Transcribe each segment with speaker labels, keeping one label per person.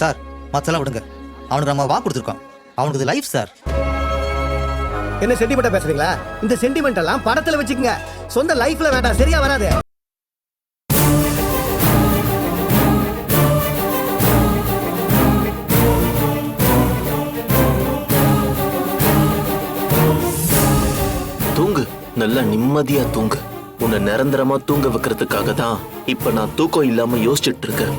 Speaker 1: Sir மத்தெல்லாம் விடுங்க. அவனுக்கு நம்ம வாக்கு கொடுத்துருக்கோம். அவனுக்கு இது லைஃப் சார்.
Speaker 2: என்ன சென்டிமெண்டா பேசுறீங்களா? இந்த சென்டிமெண்ட் எல்லாம் படத்துல வச்சுக்கங்க, சொந்த லைஃப்ல வேண்டாம், சரியா வராது.
Speaker 3: தூங்கு, நல்லா நிம்மதியா தூங்கு. உன்னை நிரந்தரமா தூங்க வைக்கிறதுக்காக தான் இப்ப நான் தூக்கம் இல்லாம யோசிச்சுட்டு இருக்கேன்.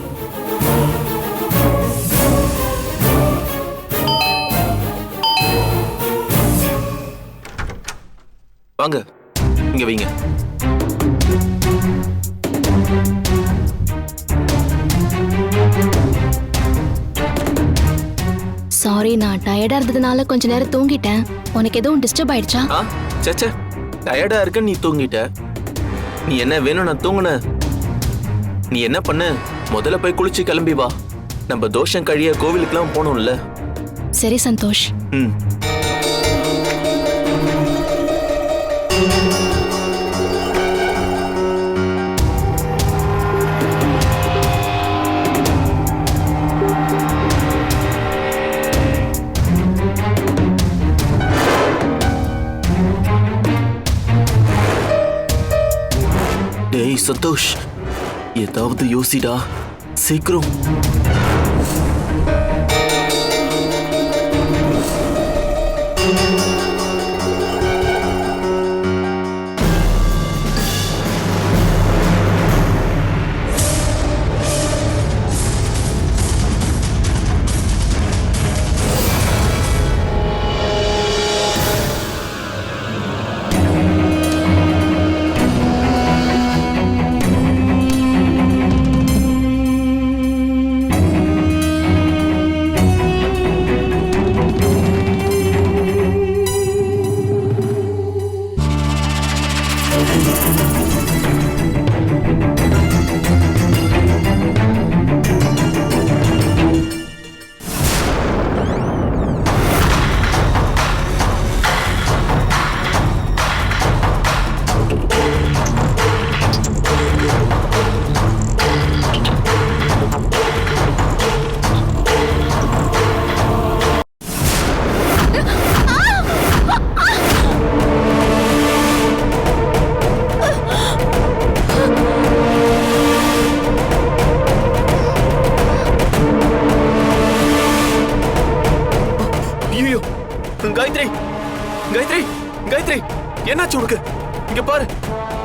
Speaker 3: வாங்க, இங்க வைங்க.
Speaker 4: சாரி, நான் டயர்டா இருந்ததுனால கொஞ்ச நேரம் தூங்கிட்டேன். உனக்கு எதுவும் டிஸ்டர்ப் ஆயிடுச்சா?
Speaker 3: சேச்சே, டயர்டா இருக்க நீ தூங்கிட்ட. நீ என்ன வேணும் நான் தூங்குன? நீ என்ன பண்ண, முதல்ல போய் குளிச்சு கிளம்பி வா. நம்ம தோஷம் கழிய கோவிலுக்குலாம் போகணும்ல.
Speaker 4: சரி சந்தோஷ்.
Speaker 3: டேய் சந்தோஷ், ஏதாவது யோசிடா, சீக்கிரம். காயத்ரி, காயத்ரி, காயத்ரி, என்னாச்சு உனக்கு? இங்க பாரு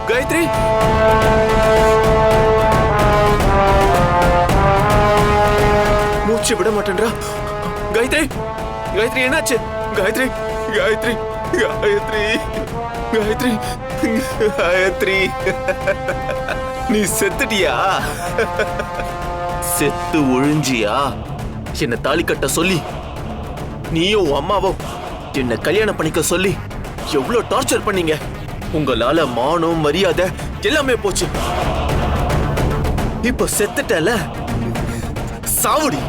Speaker 3: காயத்ரி. மூச்சு விட மாட்டேன்றா. காயத்ரி, காயத்ரி, என்னாச்சு? காயத்ரி, காயத்ரி, காயத்ரி, காயத்ரி, காயத்ரி, நீ செத்துட்டியா? செத்து ஒழிஞ்சியா? என்ன தாலி கட்ட சொல்லி நீயும் அம்மாவும் என்ன கல்யாணம் பண்ணிக்க சொல்லி எவ்வளவு டார்ச்சர் பண்ணீங்க. உங்களால மானம் மரியாதை எல்லாமே போச்சு. இப்ப செத்துட்டல, சாவுடி.